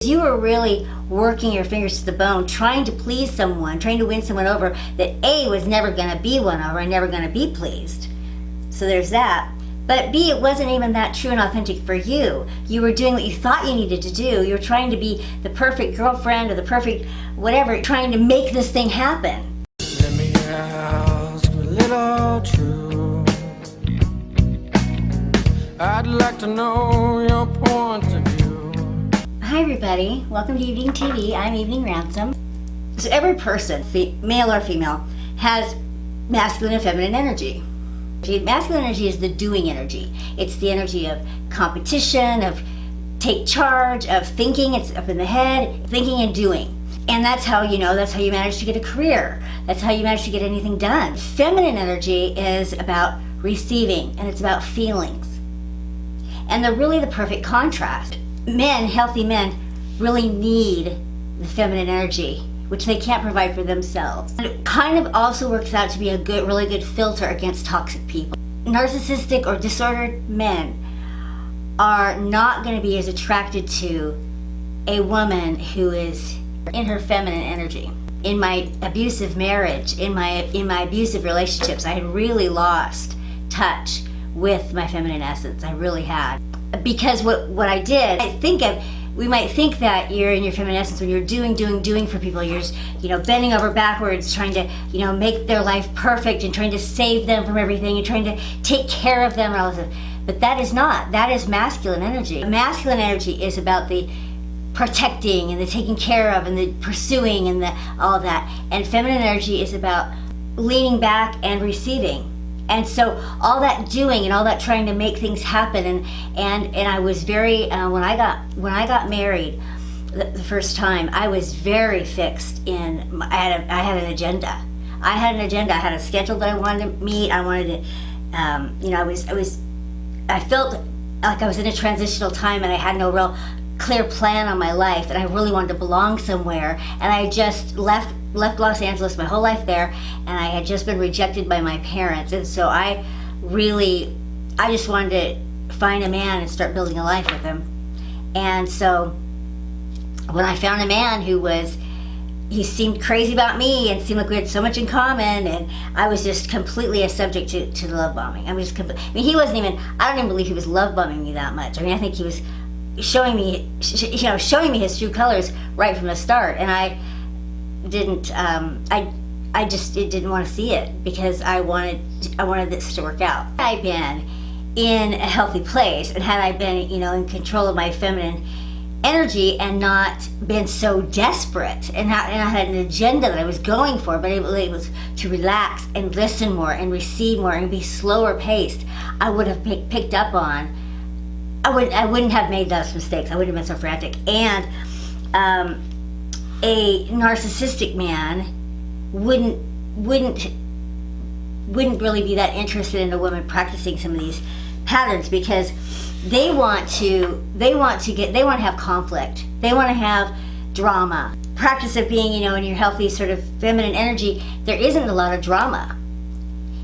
You were really working your fingers to the bone, trying to please someone, trying to win someone over that A, was never going to be won over and never going to be pleased. So there's that. But B, it wasn't even that true and authentic for you. You were doing what you thought you needed to do. You were trying to be the perfect girlfriend or the perfect whatever, trying to make this thing happen. Let me ask a little truth. I'd like to know your point of view. Hi everybody, welcome to Evening TV. I'm Evening Ransom. So every person, male or female, has masculine and feminine energy. Masculine energy is the doing energy. It's the energy of competition, of take charge, of thinking. It's up in the head, thinking and doing. And that's how you manage to get a career. That's how you manage to get anything done. Feminine energy is about receiving, and it's about feelings. And they're really the perfect contrast. Men, healthy men, really need the feminine energy, which they can't provide for themselves. And it kind of also works out to be a really good filter against toxic people. Narcissistic or disordered men are not going to be as attracted to a woman who is in her feminine energy. In my abusive marriage, in my abusive relationships, I had really lost touch with my feminine essence. I really had. Because what I did, we might think that you're in your feminine essence when you're doing for people. You're just, bending over backwards, trying to, make their life perfect and trying to save them from everything and trying to take care of them and all this. But that is masculine energy. Masculine energy is about the protecting and the taking care of and the pursuing and all of that. And feminine energy is about leaning back and receiving. And so all that doing and all that trying to make things happen, and I was very when I got married the first time, I was very fixed in. I had an agenda. I had a schedule that I wanted to meet. I wanted to. I felt like I was in a transitional time, and I had no real clear plan on my life, and I really wanted to belong somewhere. And I just left Los Angeles, my whole life there, and I had just been rejected by my parents, and so I just wanted to find a man and start building a life with him. And so when I found a man he seemed crazy about me and seemed like we had so much in common, and I was just completely a subject to the love bombing. I don't even believe he was love bombing me that much. I think he was showing me his true colors right from the start, and I didn't want to see it because I wanted this to work out. Had I been in a healthy place, and had I been in control of my feminine energy and not been so desperate, and I had an agenda that I was going for, but able to relax and listen more and receive more and be slower paced, I would have picked up on. I wouldn't have made those mistakes. I wouldn't have been so frantic. And a narcissistic man wouldn't really be that interested in a woman practicing some of these patterns, because they want to have conflict. They want to have drama. Practice of being, in your healthy sort of feminine energy, there isn't a lot of drama.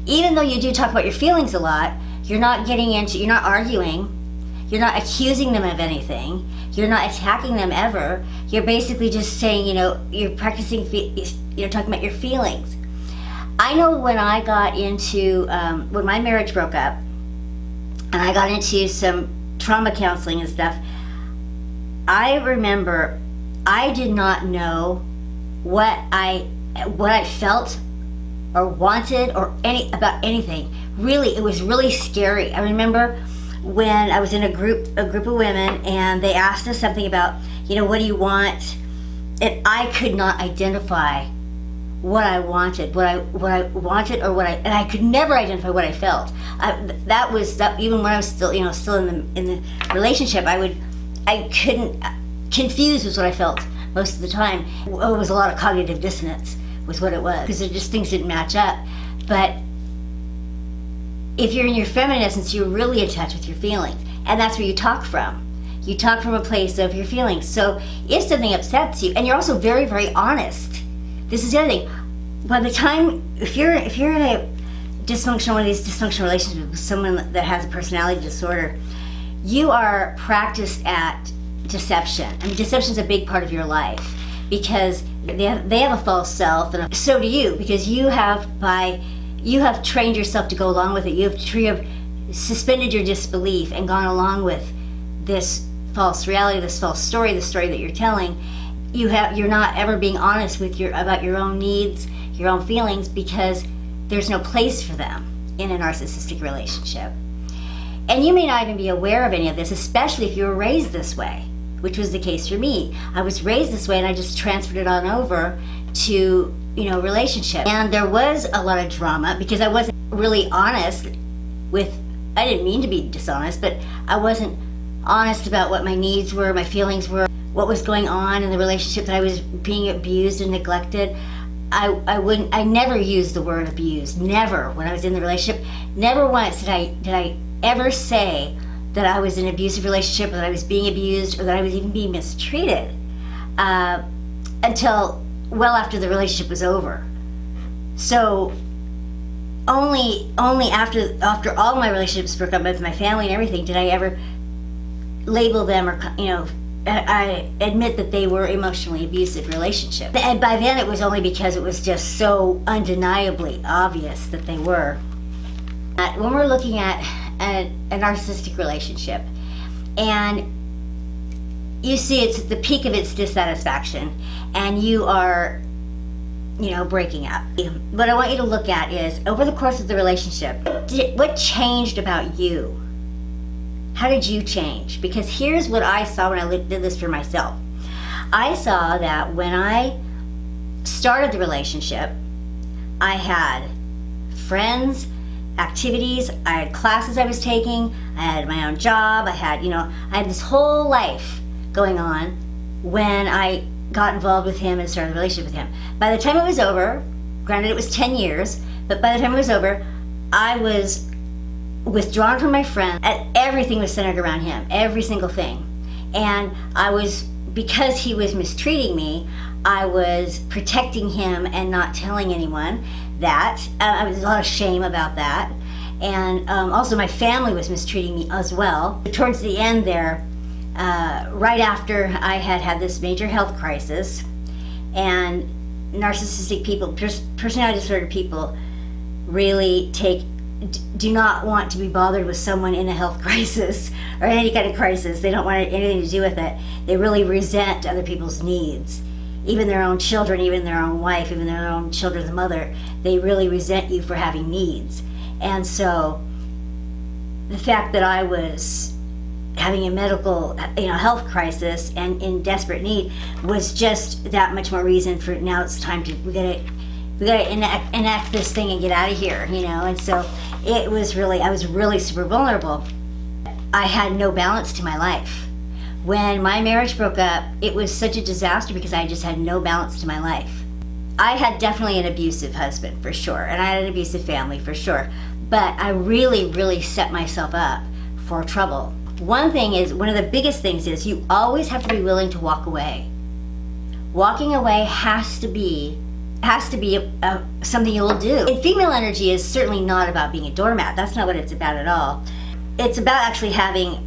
Even though you do talk about your feelings a lot, you're not arguing, you're not accusing them of anything, you're not attacking them ever. You're basically just saying, you're practicing, talking about your feelings. I know when I got into, when my marriage broke up, and I got into some trauma counseling and stuff, I remember I did not know what I felt or wanted or about anything. Really, it was really scary. I remember when I was in a group of women, and they asked us something about, what do you want? And I could not identify what I wanted, and I could never identify what I felt. That even when I was still in the relationship, I couldn't. Confused was what I felt most of the time. It was a lot of cognitive dissonance was what it was, because just things didn't match up. But if you're in your feminine essence, you're really attached with your feelings, and that's where you talk from. You talk from a place of your feelings. So if something upsets you, and you're also very, very honest. This is the other thing. By the time, if you're in one of these dysfunctional relationships with someone that has a personality disorder, you are practiced at deception. I mean, deception is a big part of your life because they have a false self, and so do you, because you have trained yourself to go along with it. You have suspended your disbelief and gone along with this false reality, this false story, the story that you're telling. You're not ever being honest with about your own needs, your own feelings, because there's no place for them in a narcissistic relationship. And you may not even be aware of any of this, especially if you were raised this way, which was the case for me. I was raised this way and I just transferred it on over to, relationship. And there was a lot of drama because I wasn't really honest I didn't mean to be dishonest, but I wasn't honest about what my needs were, my feelings were, what was going on in the relationship, that I was being abused and neglected. I never used the word abused, never, when I was in the relationship. Never once did I ever say that I was in an abusive relationship, or that I was being abused, or that I was even being mistreated, until well after the relationship was over. So only after all my relationships broke up with my family and everything did I ever label them, or I admit that they were emotionally abusive relationships. And by then it was only because it was just so undeniably obvious that they were. When we're looking at a narcissistic relationship, and you see it's at the peak of its dissatisfaction, and you are, breaking up. What I want you to look at is, over the course of the relationship, what changed about you? How did you change? Because here's what I saw when I did this for myself. I saw that when I started the relationship, I had friends, activities, I had classes I was taking, I had my own job, I had this whole life going on when I got involved with him and started a relationship with him. By the time it was over, granted it was 10 years, but by the time it was over, I was withdrawn from my friends, and everything was centered around him, every single thing. And because he was mistreating me, I was protecting him and not telling anyone that. I was a lot of shame about that. And also my family was mistreating me as well. Towards the end there, right after I had this major health crisis, and narcissistic people, personality disordered people, really do not want to be bothered with someone in a health crisis or any kind of crisis. They don't want anything to do with it. They really resent other people's needs. Even their own children, even their own wife, even their own children's mother, they really resent you for having needs. And so the fact that I was having a medical, health crisis and in desperate need was just that much more reason for, now it's time to, we gotta enact this thing and get out of here, And so I was really super vulnerable. I had no balance to my life. When my marriage broke up, it was such a disaster because I just had no balance to my life. I had definitely an abusive husband, for sure, and I had an abusive family, for sure. But I really, really set myself up for trouble. One of the biggest things is you always have to be willing to walk away. Walking away has to be something you'll do. And female energy is certainly not about being a doormat. That's not what it's about at all. It's about actually having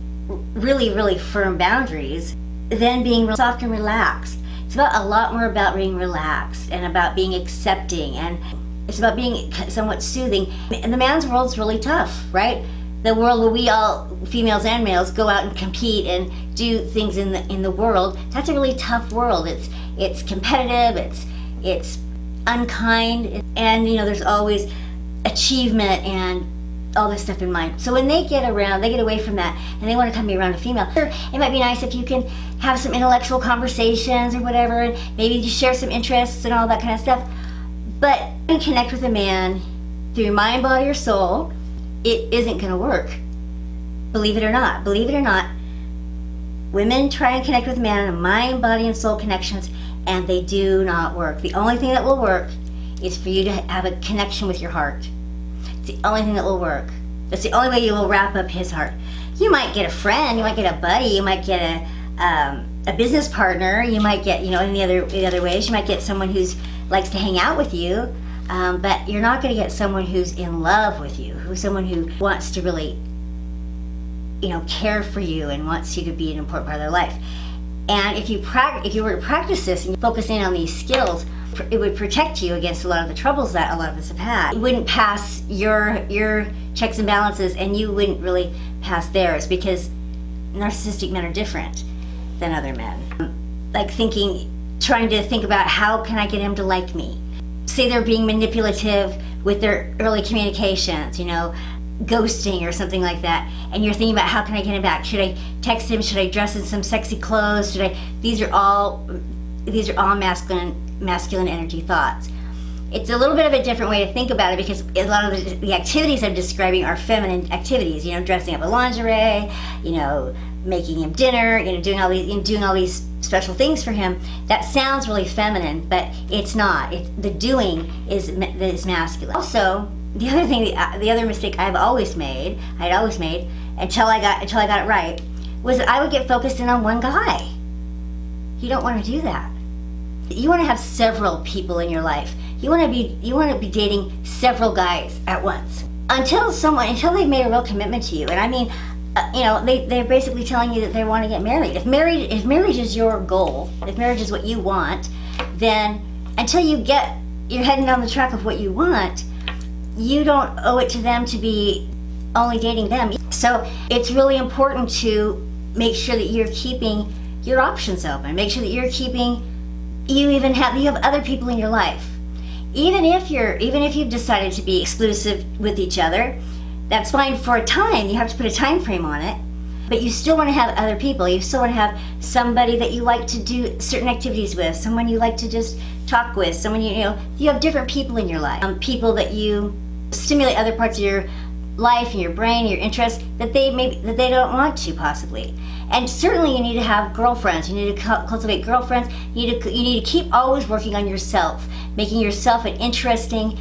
really, really firm boundaries, then being soft and relaxed. It's a lot more about being relaxed and about being accepting, and it's about being somewhat soothing. And the man's world's really tough, right? The world where we all, females and males, go out and compete and do things in the world. That's a really tough world. It's competitive. It's unkind, and there's always achievement and all this stuff in mind. So when they get away from that, and they want to come be around a female, sure, it might be nice if you can have some intellectual conversations or whatever, and maybe you share some interests and all that kind of stuff. But when you connect with a man through your mind, body, or soul, it isn't going to work. Believe it or not. Women try and connect with a man in mind, body, and soul connections, and they do not work. The only thing that will work is for you to have a connection with your heart. It's the only thing that will work. That's the only way you will wrap up his heart. You might get a friend, you might get a buddy, you might get a business partner, you might get, in the other ways, you might get someone who likes to hang out with you, but you're not going to get someone who's in love with you, someone who wants to really, care for you and wants you to be an important part of their life. And if you were to practice this and focus in on these skills, it would protect you against a lot of the troubles that a lot of us have had. It wouldn't pass your checks and balances, and you wouldn't really pass theirs, because narcissistic men are different than other men. Like trying to think about, how can I get him to like me? Say they're being manipulative with their early communications, ghosting or something like that, and you're thinking about, how can I get him back? Should I text him? Should I dress in some sexy clothes? These are all masculine energy thoughts. It's a little bit of a different way to think about it, because a lot of the activities I'm describing are feminine activities. Dressing up in lingerie, making him dinner, doing all these special things for him. That sounds really feminine, but it's not. The doing is masculine. Also, the other mistake I'd always made until I got it right, was that I would get focused in on one guy. You don't want to do that. You want to have several people in your life. You want to be dating several guys at once until they've made a real commitment to you. And I mean, they're basically telling you that they want to get married. If marriage is your goal, if marriage is what you want, then until you're heading down the track of what you want, you don't owe it to them to be only dating them. So it's really important to make sure that you're keeping your options open. Make sure that you have other people in your life. Even if you've decided to be exclusive with each other, that's fine for a time. You have to put a time frame on it, but you still want to have other people. You still want to have somebody that you like to do certain activities with, someone you like to just talk with, someone you have different people in your life, people that you stimulate other parts of your life and your brain, your interests that they don't want to, possibly. And certainly you need to have girlfriends. You need to cultivate girlfriends. You need to keep always working on yourself, making yourself an interesting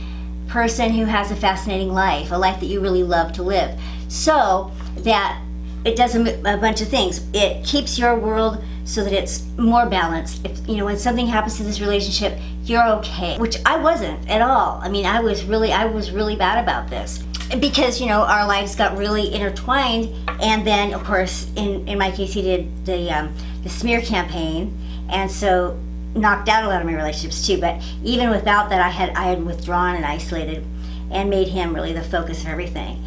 person who has a fascinating life, a life that you really love to live, so that it does a bunch of things. It keeps your world so that it's more balanced. If when something happens to this relationship, you're okay, which I wasn't at all. I mean, I was really bad about this, because our lives got really intertwined. And then, of course, in my case, he did the smear campaign, and so knocked out a lot of my relationships too. But even without that, I had withdrawn and isolated and made him really the focus of everything.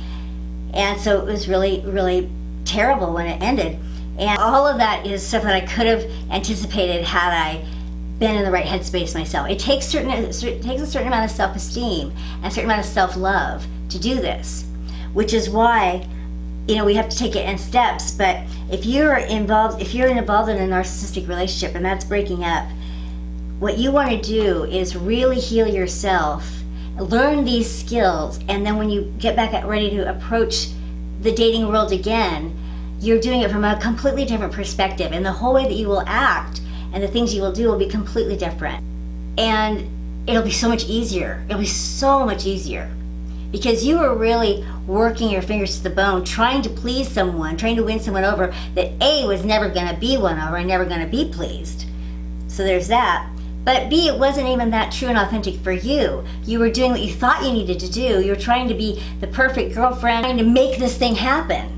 And so it was really, really terrible when it ended. And all of that is stuff that I could have anticipated had I been in the right headspace myself. It takes a certain amount of self-esteem and a certain amount of self-love to do this, which is why we have to take it in steps. But if you're involved in a narcissistic relationship and that's breaking up, what you want to do is really heal yourself, learn these skills, and then when you get back ready to approach the dating world again, you're doing it from a completely different perspective, and the whole way that you will act and the things you will do will be completely different. And it'll be so much easier. It'll be so much easier, because you are really working your fingers to the bone, trying to please someone, trying to win someone over that A, was never going to be won over and never going to be pleased. So there's that. But B, it wasn't even that true and authentic for you. You were doing what you thought you needed to do. You were trying to be the perfect girlfriend, trying to make this thing happen.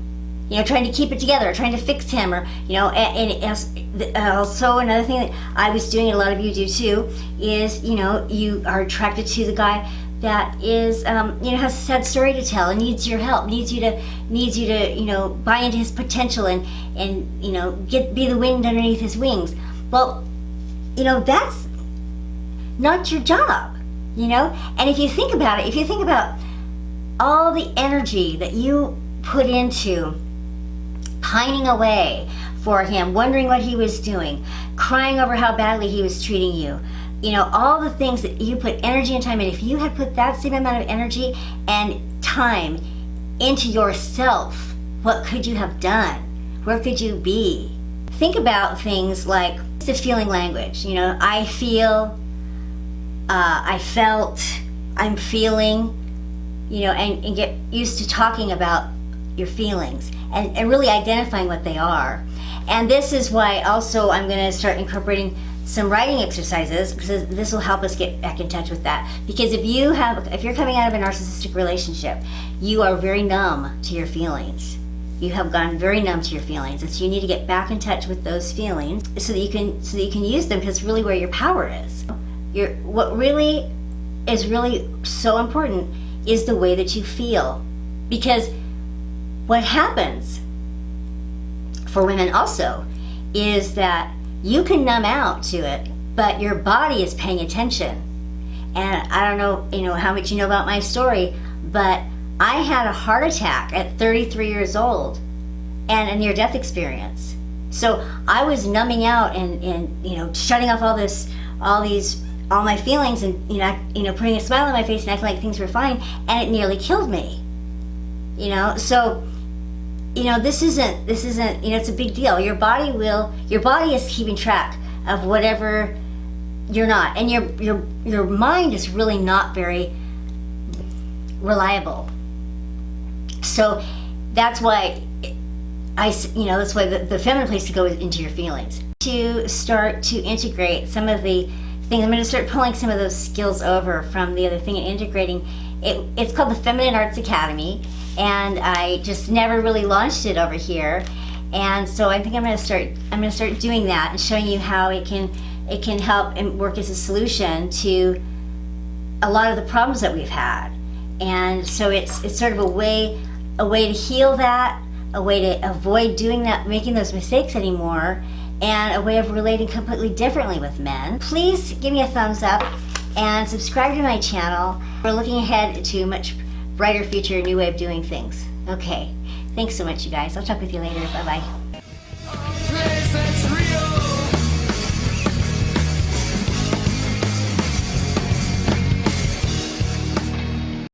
Trying to keep it together, trying to fix him, or and also another thing that I was doing, and a lot of you do too, is you are attracted to the guy that is has a sad story to tell and needs your help, needs you to buy into his potential and be the wind underneath his wings. Well, that's not your job, and if you think about all the energy that you put into pining away for him, wondering what he was doing, crying over how badly he was treating you, all the things that you put energy and time in, if you had put that same amount of energy and time into yourself, what could you have done? Where could you be? Think about things like the feeling language. I feel, I felt, I'm feeling, and get used to talking about your feelings and really identifying what they are. And this is why also I'm going to start incorporating some writing exercises, because this will help us get back in touch with that. Because if you're coming out of a narcissistic relationship, you are very numb to your feelings. you have gone very numb to your feelings, and so you need to get back in touch with those feelings so that you can use them, because it's really where your power is. What really is really so important is the way that you feel, because what happens for women also is that you can numb out to it, but your body is paying attention. And I don't know, how much you know about my story, but I had a heart attack at 33 years old and a near-death experience. So I was numbing out and shutting off all my feelings, and putting a smile on my face and acting like things were fine, and it nearly killed me. So this isn't it's a big deal. Your body is keeping track of whatever you're not, and your mind is really not very reliable. So that's why the feminine place to go is into your feelings, to start to integrate some of the things. I'm going to start pulling some of those skills over from the other thing and integrating it. It's called the Feminine Arts Academy, and I just never really launched it over here. And so I think I'm going to start doing that and showing you how it can help and work as a solution to a lot of the problems that we've had. And so it's sort of a way to heal that, a way to avoid doing that, making those mistakes anymore, and a way of relating completely differently with men. Please give me a thumbs up and subscribe to my channel. We're looking ahead to a much brighter future, a new way of doing things. Okay, thanks so much, you guys. I'll talk with you later. Bye-bye.